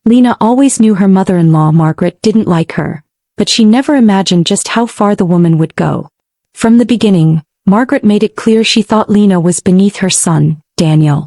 Lena always knew her mother-in-law Margaret didn't like her, but she never imagined just how far the woman would go. From the beginning, Margaret made it clear she thought Lena was beneath her son, Daniel.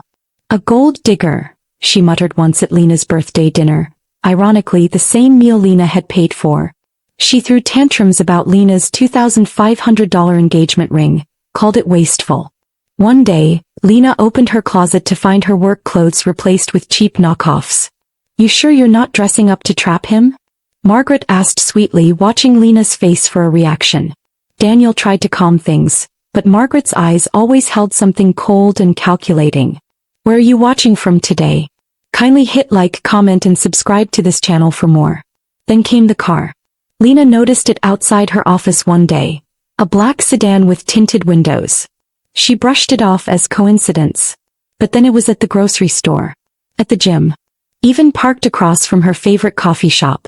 A gold digger, she muttered once at Lena's birthday dinner, ironically the same meal Lena had paid for. She threw tantrums about Lena's $2,500 engagement ring, called it wasteful. One day, Lena opened her closet to find her work clothes replaced with cheap knockoffs. "You sure you're not dressing up to trap him?" Margaret asked sweetly, watching Lena's face for a reaction. Daniel tried to calm things, but Margaret's eyes always held something cold and calculating. "Where are you watching from today? Kindly hit like, comment and subscribe to this channel for more." Then came the car. Lena noticed it outside her office one day, a black sedan with tinted windows. She brushed it off as coincidence. But then it was at the grocery store, at the gym, even parked across from her favorite coffee shop.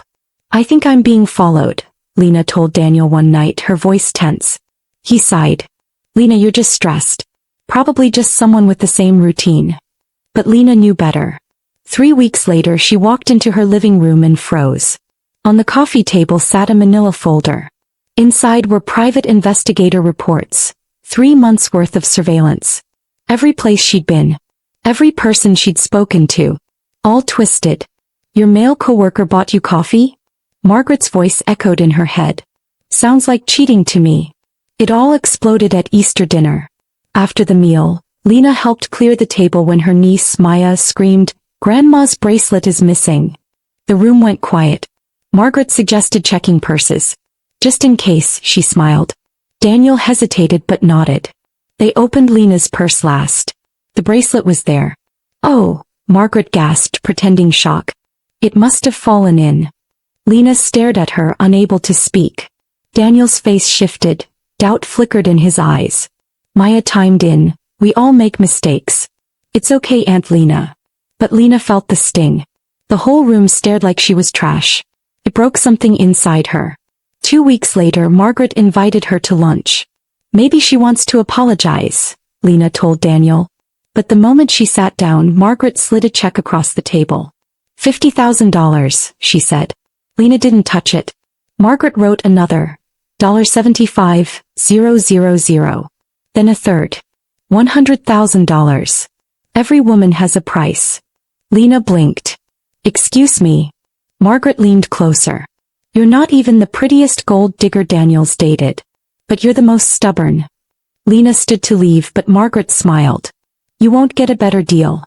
"I think I'm being followed," Lena told Daniel one night, her voice tense. He sighed. "Lena, you're just stressed. Probably just someone with the same routine." But Lena knew better. 3 weeks later she walked into her living room and froze. On the coffee table sat a manila folder. Inside were private investigator reports, 3 months' worth of surveillance. Every place she'd been. Every person she'd spoken to. All twisted. "Your male coworker bought you coffee?" Margaret's voice echoed in her head. "Sounds like cheating to me." It all exploded at Easter dinner. After the meal, Lena helped clear the table when her niece Maya screamed, "Grandma's bracelet is missing." The room went quiet. Margaret suggested checking purses. "Just in case," she smiled. Daniel hesitated but nodded. They opened Lena's purse last. The bracelet was there. "Oh," Margaret gasped, pretending shock. "It must have fallen in." Lena stared at her, unable to speak. Daniel's face shifted, doubt flickered in his eyes. Maya chimed in, "We all make mistakes. It's okay, Aunt Lena." But Lena felt the sting. The whole room stared like she was trash. It broke something inside her. 2 weeks later Margaret invited her to lunch. "Maybe she wants to apologize," Lena told Daniel. But the moment she sat down, Margaret slid a check across the table. $50,000, she said. Lena didn't touch it. Margaret wrote another, $75,000. Then a third, $100,000. Every woman has a price. Lena blinked. "Excuse me." Margaret leaned closer. "You're not even the prettiest gold digger Daniel's dated. But you're the most stubborn." Lena stood to leave, but Margaret smiled. "You won't get a better deal."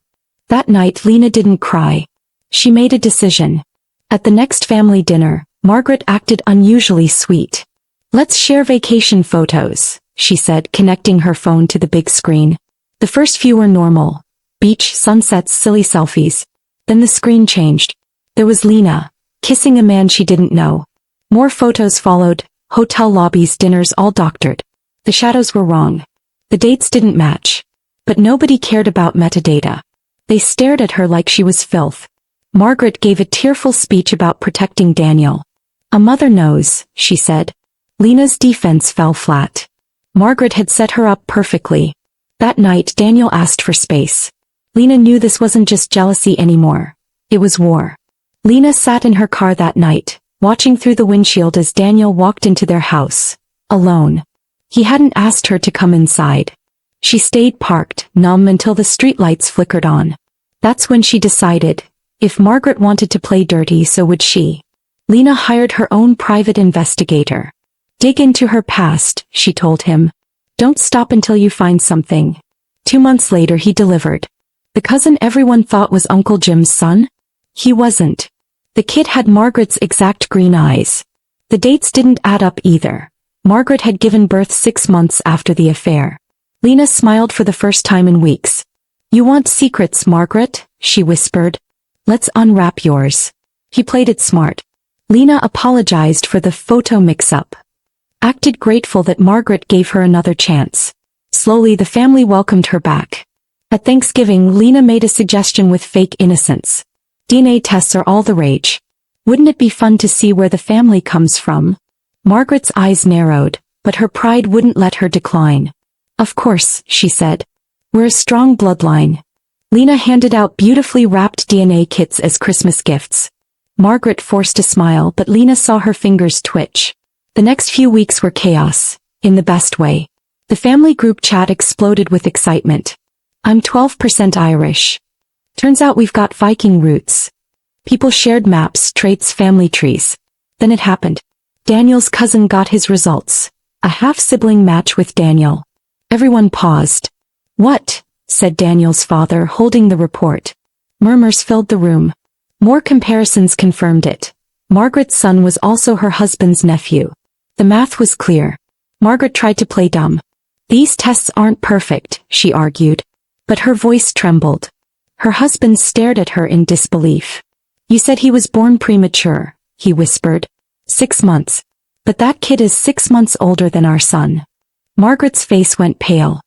That night Lena didn't cry. She made a decision. At the next family dinner, Margaret acted unusually sweet. "Let's share vacation photos," she said, connecting her phone to the big screen. The first few were normal. Beach, sunsets, silly selfies. Then the screen changed. There was Lena, kissing a man she didn't know. More photos followed, hotel lobbies, dinners, all doctored. The shadows were wrong. The dates didn't match. But nobody cared about metadata. They stared at her like she was filth. Margaret gave a tearful speech about protecting Daniel. "A mother knows," she said. Lena's defense fell flat. Margaret had set her up perfectly. That night Daniel asked for space. Lena knew this wasn't just jealousy anymore. It was war. Lena sat in her car that night, watching through the windshield as Daniel walked into their house, alone. He hadn't asked her to come inside. She stayed parked, numb, until the streetlights flickered on. That's when she decided, if Margaret wanted to play dirty, so would she. Lena hired her own private investigator. "Dig into her past," she told him. "Don't stop until you find something." 2 months later he delivered. The cousin everyone thought was Uncle Jim's son? He wasn't. The kid had Margaret's exact green eyes. The dates didn't add up either. Margaret had given birth 6 months after the affair. Lena smiled for the first time in weeks. "You want secrets, Margaret?" she whispered. "Let's unwrap yours." He played it smart. Lena apologized for the photo mix-up. Acted grateful that Margaret gave her another chance. Slowly the family welcomed her back. At Thanksgiving Lena made a suggestion with fake innocence. "DNA tests are all the rage. Wouldn't it be fun to see where the family comes from?" Margaret's eyes narrowed, but her pride wouldn't let her decline. "Of course," she said. "We're a strong bloodline." Lena handed out beautifully wrapped DNA kits as Christmas gifts. Margaret forced a smile, but Lena saw her fingers twitch. The next few weeks were chaos, in the best way. The family group chat exploded with excitement. I'm 12% Irish. Turns out we've got Viking roots. People shared maps, traits, family trees. Then it happened. Daniel's cousin got his results. A half-sibling match with Daniel. Everyone paused. What? Said Daniel's father, holding the report. Murmurs filled the room. More comparisons confirmed it. Margaret's son was also her husband's nephew. The math was clear. Margaret tried to play dumb. These tests aren't perfect, she argued. But her voice trembled. Her husband stared at her in disbelief. You said he was born premature, he whispered. 6 months. But that kid is 6 months older than our son. Margaret's face went pale.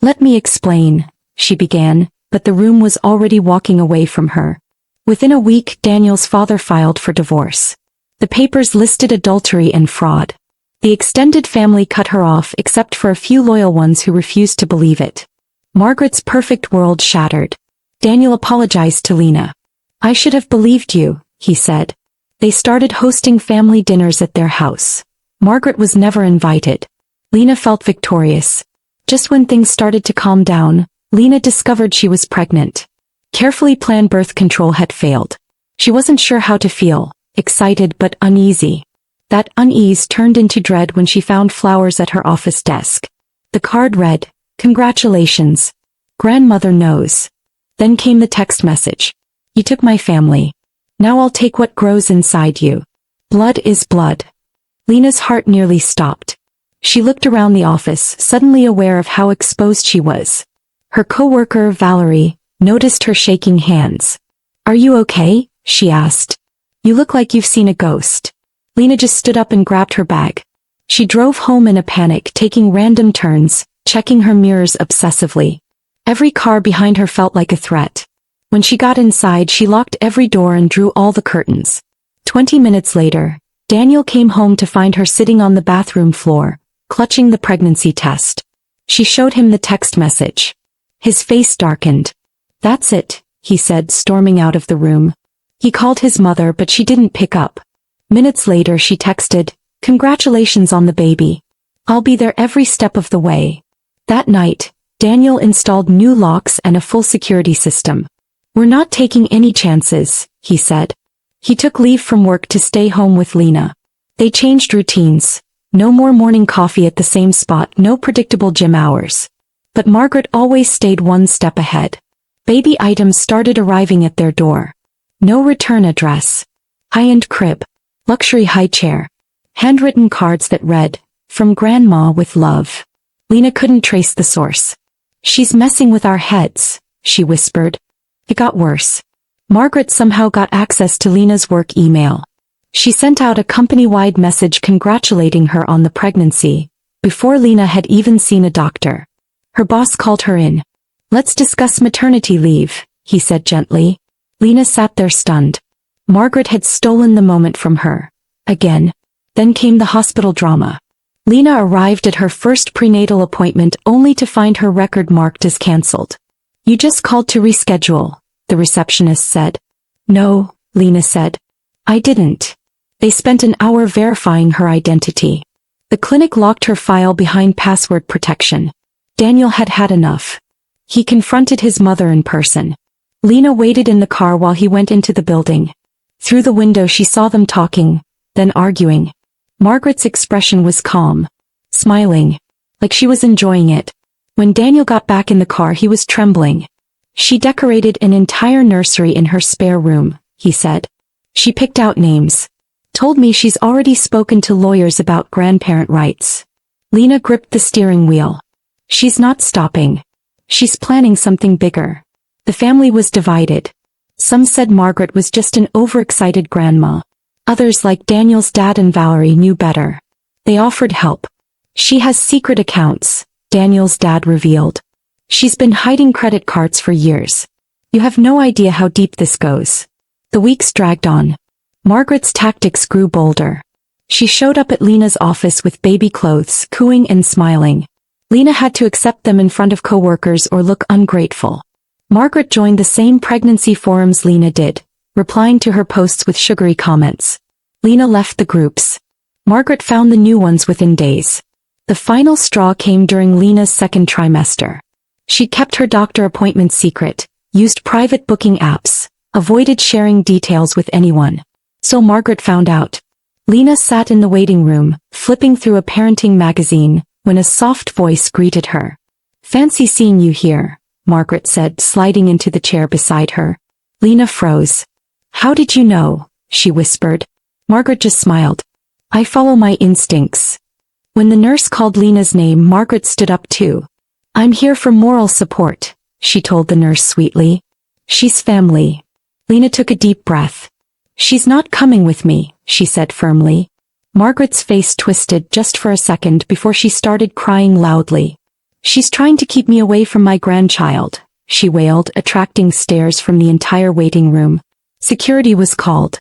Let me explain, she began, but the room was already walking away from her. Within a week, Daniel's father filed for divorce. The papers listed adultery and fraud. The extended family cut her off except for a few loyal ones who refused to believe it. Margaret's perfect world shattered. Daniel apologized to Lena. I should have believed you, he said. They started hosting family dinners at their house. Margaret was never invited. Lena felt victorious. Just when things started to calm down, Lena discovered she was pregnant. Carefully planned birth control had failed. She wasn't sure how to feel, excited but uneasy. That unease turned into dread when she found flowers at her office desk. The card read, "Congratulations. Grandmother knows." Then came the text message. You took my family. Now I'll take what grows inside you. Blood is blood. Lena's heart nearly stopped. She looked around the office, suddenly aware of how exposed she was. Her coworker, Valerie, noticed her shaking hands. Are you okay? She asked. You look like you've seen a ghost. Lena just stood up and grabbed her bag. She drove home in a panic, taking random turns, checking her mirrors obsessively. Every car behind her felt like a threat. When she got inside, she locked every door and drew all the curtains. 20 minutes later, Daniel came home to find her sitting on the bathroom floor, clutching the pregnancy test. She showed him the text message. His face darkened. That's it, he said, storming out of the room. He called his mother, but she didn't pick up. Minutes later she texted, "Congratulations on the baby. I'll be there every step of the way." That night, Daniel installed new locks and a full security system. We're not taking any chances, he said. He took leave from work to stay home with Lena. They changed routines. No more morning coffee at the same spot, no predictable gym hours. But Margaret always stayed one step ahead. Baby items started arriving at their door. No return address. High-end crib. Luxury high chair. Handwritten cards that read, "From Grandma with love." Lena couldn't trace the source. She's messing with our heads, she whispered. It got worse. Margaret somehow got access to Lena's work email. She sent out a company-wide message congratulating her on the pregnancy, before Lena had even seen a doctor. Her boss called her in. Let's discuss maternity leave, he said gently. Lena sat there stunned. Margaret had stolen the moment from her. Again. Then came the hospital drama. Lena arrived at her first prenatal appointment only to find her record marked as cancelled. You just called to reschedule, the receptionist said. No, Lena said. I didn't. They spent an hour verifying her identity. The clinic locked her file behind password protection. Daniel had had enough. He confronted his mother in person. Lena waited in the car while he went into the building. Through the window she saw them talking, then arguing. Margaret's expression was calm, smiling, like she was enjoying it. When Daniel got back in the car he was trembling. She decorated an entire nursery in her spare room, he said. She picked out names. Told me she's already spoken to lawyers about grandparent rights. Lena gripped the steering wheel. She's not stopping. She's planning something bigger. The family was divided. Some said Margaret was just an overexcited grandma. Others, like Daniel's dad and Valerie, knew better. They offered help. She has secret accounts, Daniel's dad revealed. She's been hiding credit cards for years. You have no idea how deep this goes. The weeks dragged on. Margaret's tactics grew bolder. She showed up at Lena's office with baby clothes, cooing and smiling. Lena had to accept them in front of coworkers or look ungrateful. Margaret joined the same pregnancy forums Lena did, replying to her posts with sugary comments. Lena left the groups. Margaret found the new ones within days. The final straw came during Lena's second trimester. She kept her doctor appointments secret, used private booking apps, avoided sharing details with anyone. So Margaret found out. Lena sat in the waiting room, flipping through a parenting magazine, when a soft voice greeted her. "Fancy seeing you here," Margaret said, sliding into the chair beside her. Lena froze. "How did you know?" she whispered. Margaret just smiled. "I follow my instincts." When the nurse called Lena's name, Margaret stood up too. "I'm here for moral support," she told the nurse sweetly. "She's family." Lena took a deep breath. "She's not coming with me," she said firmly. Margaret's face twisted just for a second before she started crying loudly. "She's trying to keep me away from my grandchild," she wailed, attracting stares from the entire waiting room. Security was called.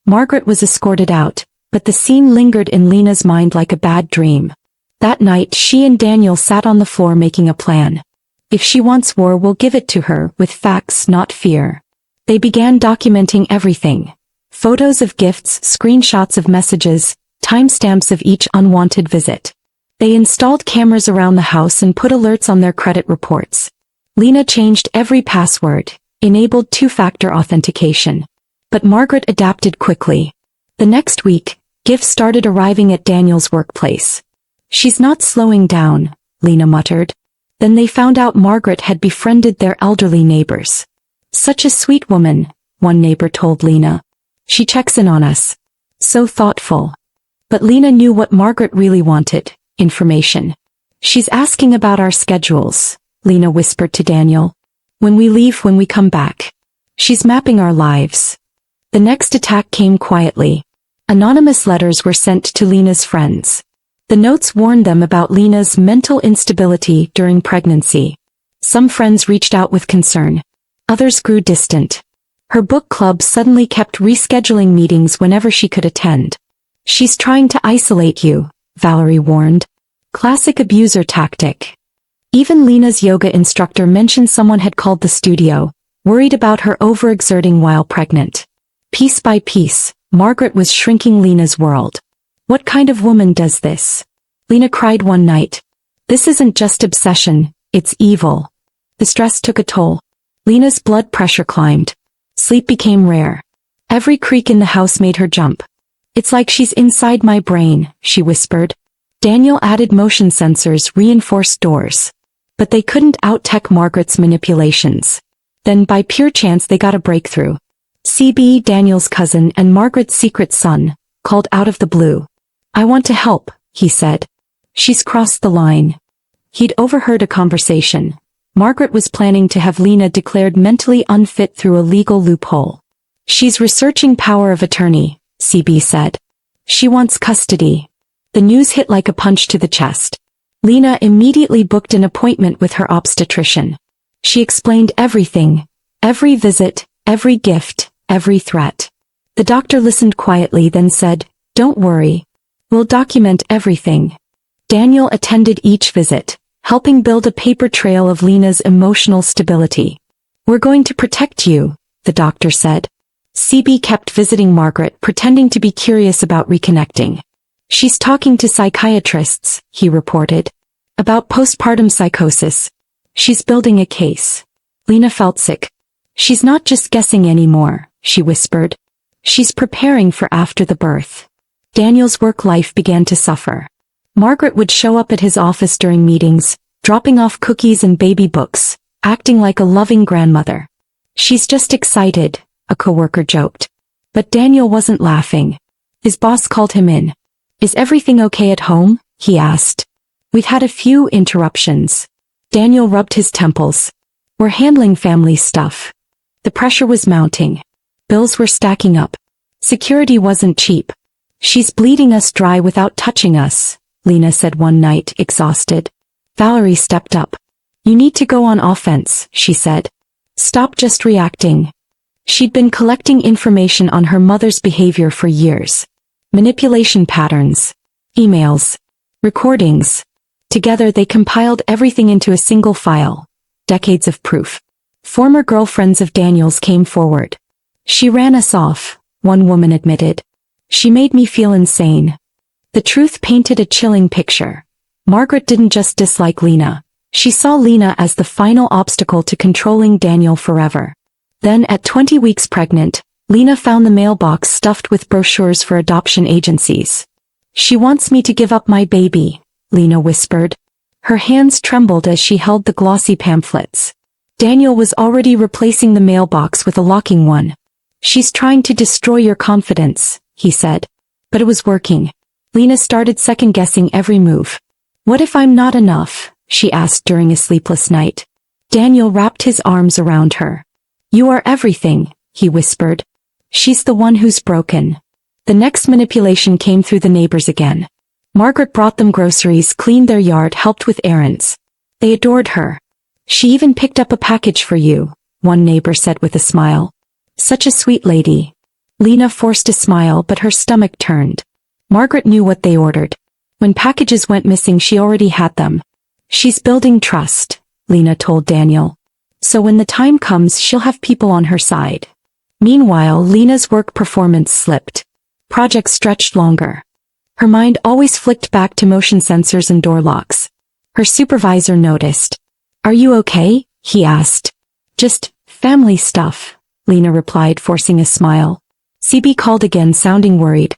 Margaret was escorted out, but the scene lingered in Lena's mind like a bad dream. That night she and Daniel sat on the floor making a plan. If she wants war, we'll give it to her, with facts, not fear. They began documenting everything. Photos of gifts, screenshots of messages, timestamps of each unwanted visit. They installed cameras around the house and put alerts on their credit reports. Lena changed every password, enabled two-factor authentication. But Margaret adapted quickly. The next week, gifts started arriving at Daniel's workplace. "She's not slowing down," Lena muttered. Then they found out Margaret had befriended their elderly neighbors. "Such a sweet woman," one neighbor told Lena. "She checks in on us. So thoughtful." But Lena knew what Margaret really wanted: information. "She's asking about our schedules," Lena whispered to Daniel. "When we leave, when we come back. She's mapping our lives." The next attack came quietly. Anonymous letters were sent to Lena's friends. The notes warned them about Lena's mental instability during pregnancy. Some friends reached out with concern. Others grew distant. Her book club suddenly kept rescheduling meetings whenever she could attend. "She's trying to isolate you," Valerie warned. Classic abuser tactic. Even Lena's yoga instructor mentioned someone had called the studio, worried about her overexerting while pregnant. Piece by piece, Margaret was shrinking Lena's world. "What kind of woman does this?" Lena cried one night. "This isn't just obsession, it's evil." The stress took a toll. Lena's blood pressure climbed. Sleep became rare. Every creak in the house made her jump. "It's like she's inside my brain," she whispered. Daniel added motion sensors, reinforced doors. But they couldn't out-tech Margaret's manipulations. Then by pure chance they got a breakthrough. CB, Daniel's cousin and Margaret's secret son, called out of the blue. "I want to help," he said. "She's crossed the line." He'd overheard a conversation. Margaret was planning to have Lena declared mentally unfit through a legal loophole. "She's researching power of attorney," CB said. "She wants custody." The news hit like a punch to the chest. Lena immediately booked an appointment with her obstetrician. She explained everything, every visit, every gift, every threat. The doctor listened quietly, then said, "Don't worry. We'll document everything." Daniel attended each visit, helping build a paper trail of Lena's emotional stability. "We're going to protect you," the doctor said. CB kept visiting Margaret, pretending to be curious about reconnecting. "She's talking to psychiatrists," he reported, "about postpartum psychosis. She's building a case." Lena felt sick. "She's not just guessing anymore," she whispered. "She's preparing for after the birth." Daniel's work life began to suffer. Margaret would show up at his office during meetings, dropping off cookies and baby books, acting like a loving grandmother. "She's just excited," a coworker joked. But Daniel wasn't laughing. His boss called him in. "Is everything okay at home?" he asked. "We've had a few interruptions." Daniel rubbed his temples. "We're handling family stuff." The pressure was mounting. Bills were stacking up. Security wasn't cheap. "She's bleeding us dry without touching us," Lena said one night, exhausted. Valerie stepped up. "You need to go on offense," she said. "Stop just reacting." She'd been collecting information on her mother's behavior for years. Manipulation patterns, emails, recordings. Together they compiled everything into a single file. Decades of proof. Former girlfriends of Daniel's came forward. She ran us off, one woman admitted. She made me feel insane. The truth painted a chilling picture. Margaret didn't just dislike Lena. She saw Lena as the final obstacle to controlling Daniel forever. Then at 20 weeks pregnant, Lena found the mailbox stuffed with brochures for adoption agencies. She wants me to give up my baby, Lena whispered. Her hands trembled as she held the glossy pamphlets. Daniel was already replacing the mailbox with a locking one. She's trying to destroy your confidence, he said. But it was working. Lena started second-guessing every move. What if I'm not enough? She asked during a sleepless night. Daniel wrapped his arms around her. You are everything, he whispered. She's the one who's broken. The next manipulation came through the neighbors again. Margaret brought them groceries, cleaned their yard, helped with errands. They adored her. She even picked up a package for you, one neighbor said with a smile. Such a sweet lady. Lena forced a smile, but her stomach turned. Margaret knew what they ordered. When packages went missing, she already had them. She's building trust, Lena told Daniel. So when the time comes, she'll have people on her side. Meanwhile, Lena's work performance slipped. Projects stretched longer. Her mind always flicked back to motion sensors and door locks. Her supervisor noticed. Are you okay? He asked. Just family stuff, Lena replied, forcing a smile. CB called again, sounding worried.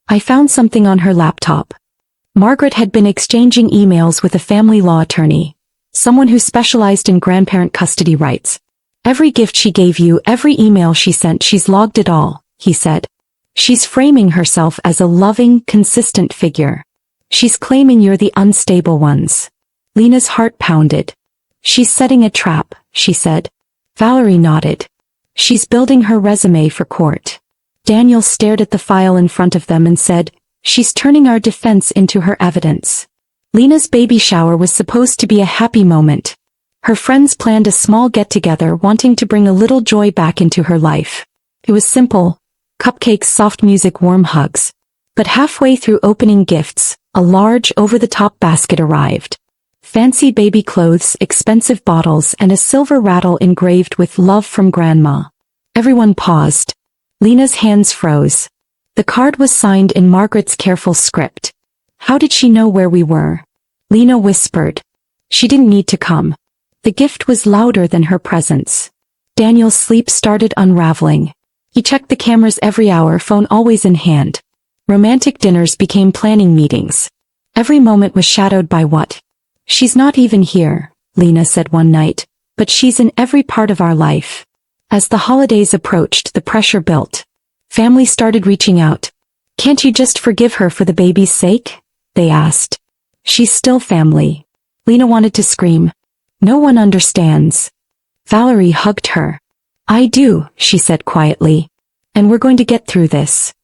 I found something on her laptop. Margaret had been exchanging emails with a family law attorney, someone who specialized in grandparent custody rights. Every gift she gave you, every email she sent, she's logged it all, he said. She's framing herself as a loving, consistent figure. She's claiming you're the unstable ones. Lena's heart pounded. She's setting a trap, she said. Valerie nodded. She's building her resume for court. Daniel stared at the file in front of them and said, she's turning our defense into her evidence. Lena's baby shower was supposed to be a happy moment. Her friends planned a small get-together, wanting to bring a little joy back into her life. It was simple. Cupcakes, soft music, warm hugs. But halfway through opening gifts, a large, over-the-top basket arrived. Fancy baby clothes, expensive bottles, and a silver rattle engraved with love from Grandma. Everyone paused. Lena's hands froze. The card was signed in Margaret's careful script. How did she know where we were? Lena whispered. She didn't need to come. The gift was louder than her presence. Daniel's sleep started unraveling. He checked the cameras every hour, phone always in hand. Romantic dinners became planning meetings. Every moment was shadowed by what? She's not even here, Lena said one night, but she's in every part of our life. As the holidays approached, the pressure built. Family started reaching out. Can't you just forgive her for the baby's sake? They asked. She's still family. Lena wanted to scream. No one understands. Valerie hugged her. I do, she said quietly. And we're going to get through this.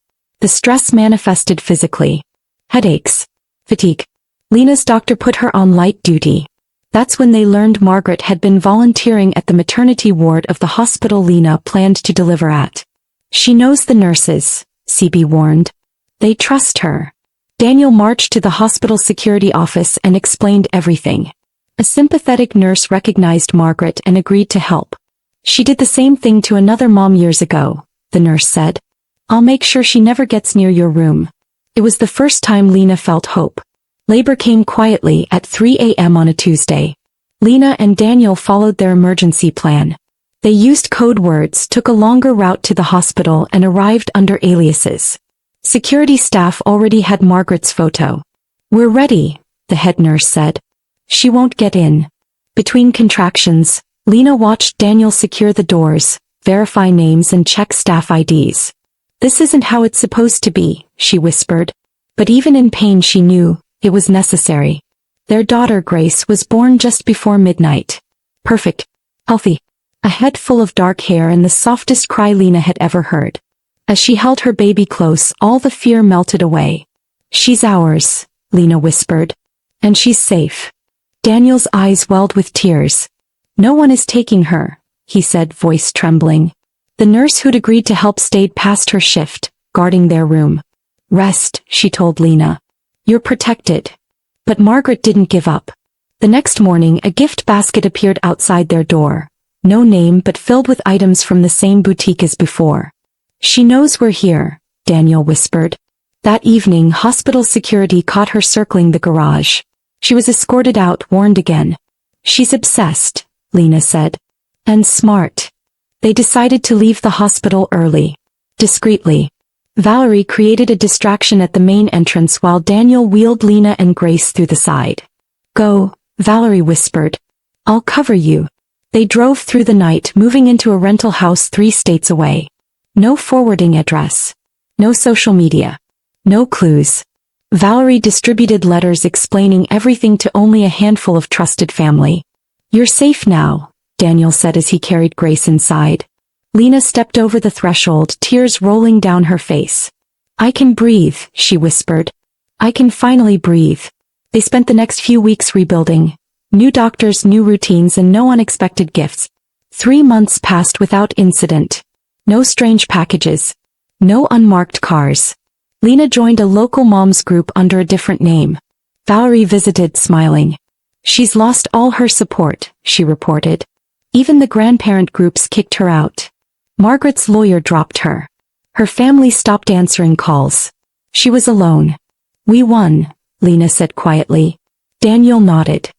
The stress manifested physically. Headaches. Fatigue. Lena's doctor put her on light duty. That's when they learned Margaret had been volunteering at the maternity ward of the hospital Lena planned to deliver at. She knows the nurses, CB warned. They trust her. Daniel marched to the hospital security office and explained everything. A sympathetic nurse recognized Margaret and agreed to help. She did the same thing to another mom years ago, the nurse said. I'll make sure she never gets near your room. It was the first time Lena felt hope. Labor came quietly at 3 a.m. on a Tuesday. Lena and Daniel followed their emergency plan. They used code words, took a longer route to the hospital, and arrived under aliases. Security staff already had Margaret's photo. We're ready, the head nurse said. She won't get in. Between contractions, Lena watched Daniel secure the doors, verify names, and check staff IDs. This isn't how it's supposed to be, she whispered. But even in pain she knew it was necessary. Their daughter Grace was born just before midnight. Perfect. Healthy. A head full of dark hair and the softest cry Lena had ever heard. As she held her baby close, all the fear melted away. She's ours, Lena whispered. And she's safe. Daniel's eyes welled with tears. No one is taking her, he said, voice trembling. The nurse who'd agreed to help stayed past her shift, guarding their room. Rest, she told Lena. You're protected. But Margaret didn't give up. The next morning, a gift basket appeared outside their door. No name but filled with items from the same boutique as before. She knows we're here, Daniel whispered. That evening, hospital security caught her circling the garage. She was escorted out, warned again. She's obsessed, Lena said. And smart. They decided to leave the hospital early. Discreetly. Valerie created a distraction at the main entrance while Daniel wheeled Lena and Grace through the side. Go, Valerie whispered. I'll cover you. They drove through the night, moving into a rental house 3 states away. No forwarding address. No social media. No clues. Valerie distributed letters explaining everything to only a handful of trusted family. You're safe now, Daniel said as he carried Grace inside. Lena stepped over the threshold, tears rolling down her face. I can breathe, she whispered. I can finally breathe. They spent the next few weeks rebuilding. New doctors, new routines, and no unexpected gifts. 3 months passed without incident. No strange packages. No unmarked cars. Lena joined a local moms group under a different name. Valerie visited, smiling. She's lost all her support, she reported. Even the grandparent groups kicked her out. Margaret's lawyer dropped her. Her family stopped answering calls. She was alone. We won, Lena said quietly. Daniel nodded.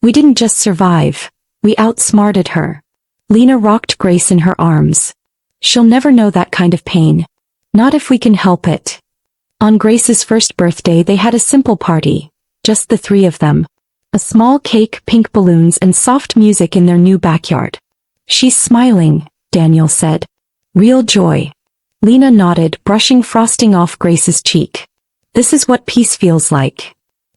We didn't just survive. We outsmarted her. Lena rocked Grace in her arms. She'll never know that kind of pain. Not if we can help it. On Grace's first birthday they had a simple party. Just the 3 of them. A small cake, pink balloons, and soft music in their new backyard. She's smiling, Daniel said. Real joy. Lena nodded, brushing frosting off Grace's cheek. This is what peace feels like.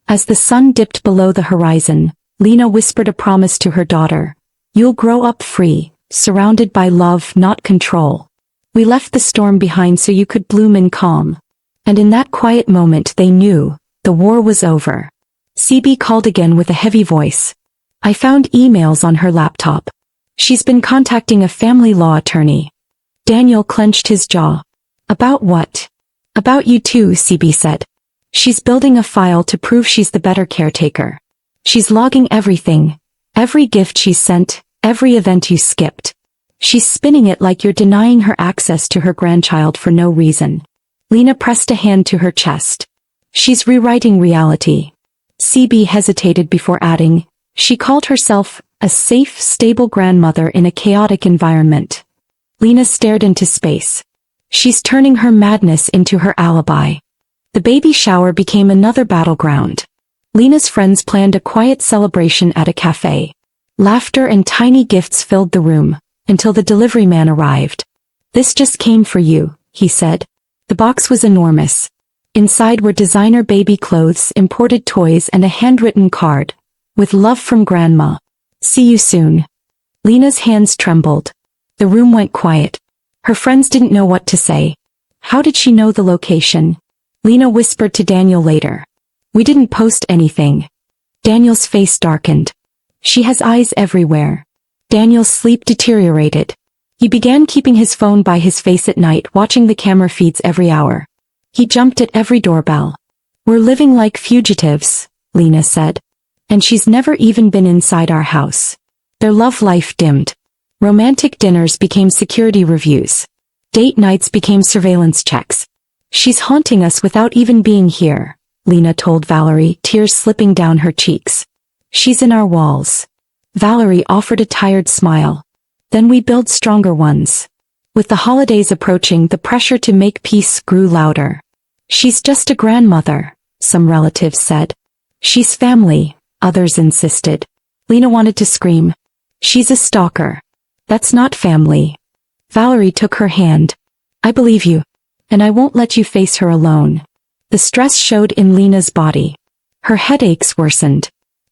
As the sun dipped below the horizon, Lena whispered a promise to her daughter. You'll grow up free, surrounded by love, not control. We left the storm behind so you could bloom in calm. And in that quiet moment they knew, the war was over. CB called again with a heavy voice. I found emails on her laptop. She's been contacting a family law attorney. Daniel clenched his jaw. About what? About you too, CB said. She's building a file to prove she's the better caretaker. She's logging everything. Every gift she's sent, every event you skipped. She's spinning it like you're denying her access to her grandchild for no reason. Lena pressed a hand to her chest. She's rewriting reality. CB hesitated before adding, she called herself a safe, stable grandmother in a chaotic environment. Lena stared into space. She's turning her madness into her alibi. The baby shower became another battleground. Lena's friends planned a quiet celebration at a cafe. Laughter and tiny gifts filled the room, until the delivery man arrived. This just came for you, he said. The box was enormous. Inside were designer baby clothes, imported toys, and a handwritten card. With love from Grandma. See you soon. Lena's hands trembled. The room went quiet. Her friends didn't know what to say. How did she know the location? Lena whispered to Daniel later. We didn't post anything. Daniel's face darkened. She has eyes everywhere. Daniel's sleep deteriorated. He began keeping his phone by his face at night, watching the camera feeds every hour. He jumped at every doorbell. We're living like fugitives, Lena said. And she's never even been inside our house. Their love life dimmed. Romantic dinners became security reviews. Date nights became surveillance checks. She's haunting us without even being here, Lena told Valerie, tears slipping down her cheeks. She's in our walls. Valerie offered a tired smile. Then we build stronger ones. With the holidays approaching, the pressure to make peace grew louder. She's just a grandmother, some relatives said. She's family, others insisted. Lena wanted to scream. She's a stalker. That's not family. Valerie took her hand. I believe you. And I won't let you face her alone. The stress showed in Lena's body. Her headaches worsened.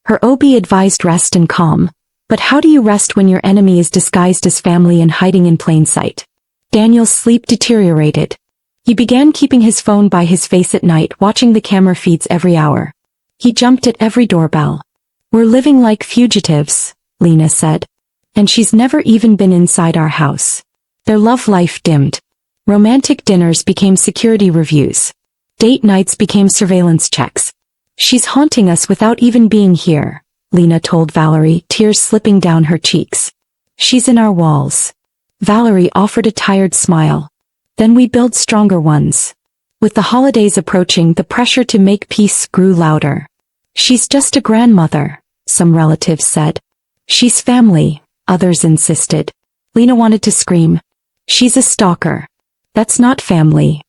Her OB advised rest and calm. But how do you rest when your enemy is disguised as family and hiding in plain sight? Daniel's sleep deteriorated. He began keeping his phone by his face at night, watching the camera feeds every hour. He jumped at every doorbell. We're living like fugitives, Lena said. And she's never even been inside our house. Their love life dimmed. Romantic dinners became security reviews. Date nights became surveillance checks. She's haunting us without even being here, Lena told Valerie, tears slipping down her cheeks. She's in our walls. Valerie offered a tired smile. Then we build stronger ones. With the holidays approaching, the pressure to make peace grew louder. She's just a grandmother, some relatives said. She's family, others insisted. Lena wanted to scream. She's a stalker. That's not family.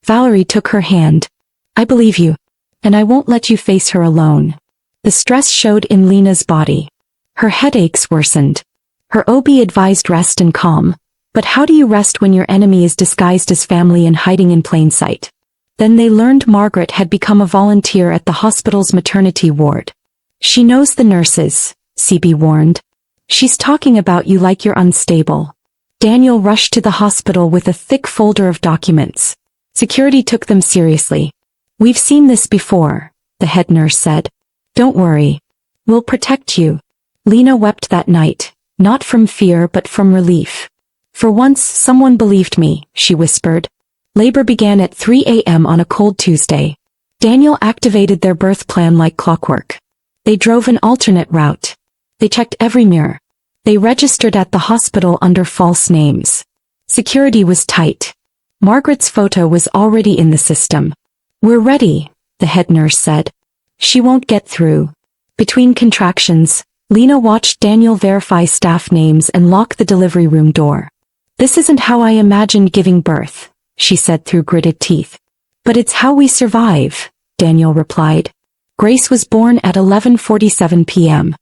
Valerie took her hand. I believe you. And I won't let you face her alone. The stress showed in Lena's body. Her headaches worsened. Her OB advised rest and calm. But how do you rest when your enemy is disguised as family and hiding in plain sight? Then they learned Margaret had become a volunteer at the hospital's maternity ward. She knows the nurses, CB warned. She's talking about you like you're unstable. Daniel rushed to the hospital with a thick folder of documents. Security took them seriously. We've seen this before, the head nurse said. Don't worry. We'll protect you. Lena wept that night, not from fear but from relief. For once someone believed me, she whispered. Labor began at 3 a.m. on a cold Tuesday. Daniel activated their birth plan like clockwork. They drove an alternate route. They checked every mirror. They registered at the hospital under false names. Security was tight. Margaret's photo was already in the system. We're ready, the head nurse said. She won't get through. Between contractions, Lena watched Daniel verify staff names and lock the delivery room door. This isn't how I imagined giving birth, she said through gritted teeth. But it's how we survive, Daniel replied. Grace was born at 11:47 p.m.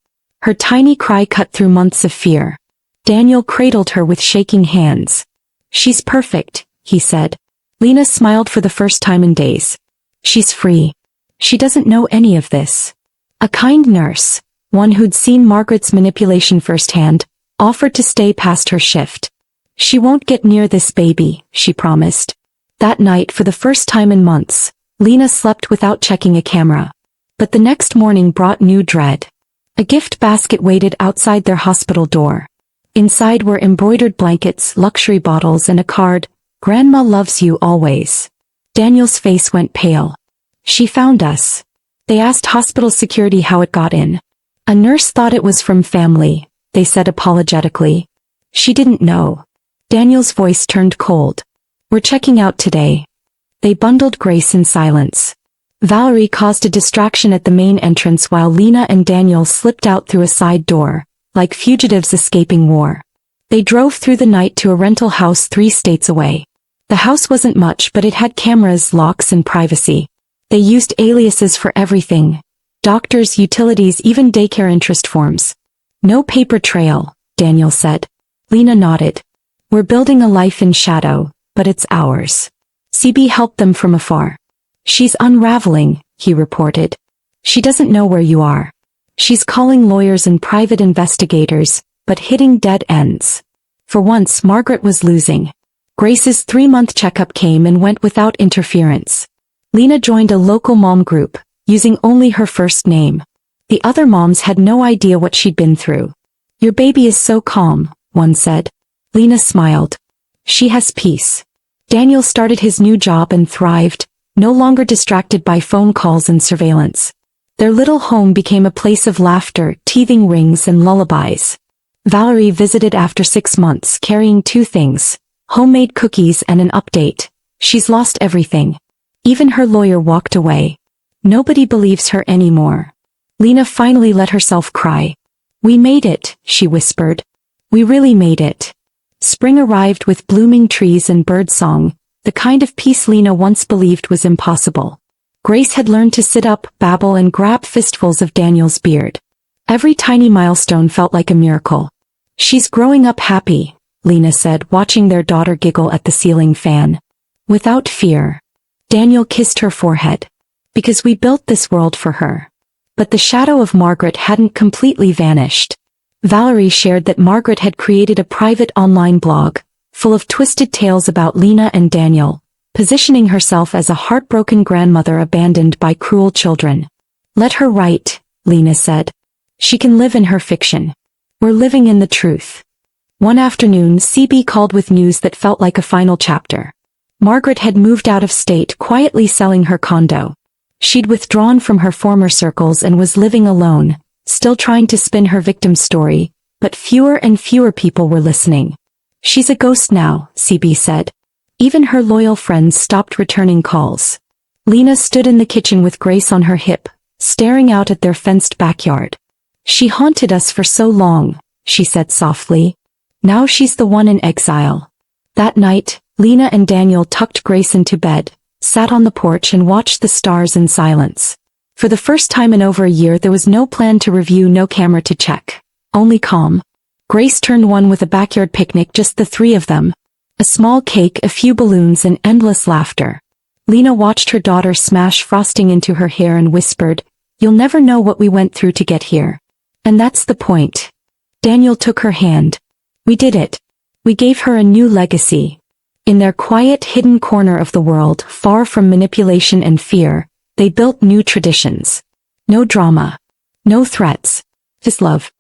Her tiny cry cut through months of fear. Daniel cradled her with shaking hands. She's perfect, he said. Lena smiled for the first time in days. She's free. She doesn't know any of this. A kind nurse, one who'd seen Margaret's manipulation firsthand, offered to stay past her shift. She won't get near this baby, she promised. That night, for the first time in months, Lena slept without checking a camera. But the next morning brought new dread. A gift basket waited outside their hospital door. Inside were embroidered blankets, luxury bottles, and a card, Grandma loves you always. Daniel's face went pale. She found us. They asked hospital security how it got in. A nurse thought it was from family, they said apologetically. She didn't know. Daniel's voice turned cold. We're checking out today. They bundled Grace in silence. Valerie caused a distraction at the main entrance while Lena and Daniel slipped out through a side door, like fugitives escaping war. They drove through the night to a rental house 3 states away. The house wasn't much, but it had cameras, locks, and privacy. They used aliases for everything. Doctors, utilities, even daycare interest forms. No paper trail, Daniel said. Lena nodded. We're building a life in shadow, but it's ours. CB helped them from afar. She's unraveling, he reported. She doesn't know where you are. She's calling lawyers and private investigators, but hitting dead ends. For once, Margaret was losing. Grace's 3-month checkup came and went without interference. Lena joined a local mom group, using only her first name. The other moms had no idea what she'd been through. Your baby is so calm, one said. Lena smiled. She has peace. Daniel started his new job and thrived, no longer distracted by phone calls and surveillance. Their little home became a place of laughter, teething rings, and lullabies. Valerie visited after 6 months, carrying 2 things, homemade cookies and an update. She's lost everything. Even her lawyer walked away. Nobody believes her anymore. Lena finally let herself cry. We made it, she whispered. We really made it. Spring arrived with blooming trees and birdsong, the kind of peace Lena once believed was impossible. Grace had learned to sit up, babble, and grab fistfuls of Daniel's beard. Every tiny milestone felt like a miracle. She's growing up happy, Lena said, watching their daughter giggle at the ceiling fan. Without fear. Daniel kissed her forehead. Because we built this world for her. But the shadow of Margaret hadn't completely vanished. Valerie shared that Margaret had created a private online blog, full of twisted tales about Lena and Daniel, positioning herself as a heartbroken grandmother abandoned by cruel children. Let her write, Lena said. She can live in her fiction. We're living in the truth. One afternoon, CB called with news that felt like a final chapter. Margaret had moved out of state, quietly selling her condo. She'd withdrawn from her former circles and was living alone, still trying to spin her victim story, but fewer and fewer people were listening. "She's a ghost now," CB said. Even her loyal friends stopped returning calls. Lena stood in the kitchen with Grace on her hip, staring out at their fenced backyard. "She haunted us for so long," she said softly. "Now she's the one in exile." That night, Lena and Daniel tucked Grace into bed, sat on the porch and watched the stars in silence. For the first time in over a year there was no plan to review, no camera to check. Only calm. Grace turned one with a backyard picnic, just the three of them. A small cake, a few balloons and endless laughter. Lena watched her daughter smash frosting into her hair and whispered, "You'll never know what we went through to get here. And that's the point." Daniel took her hand. "We did it. We gave her a new legacy." In their quiet, hidden corner of the world, far from manipulation and fear, they built new traditions. No drama. No threats. Just love.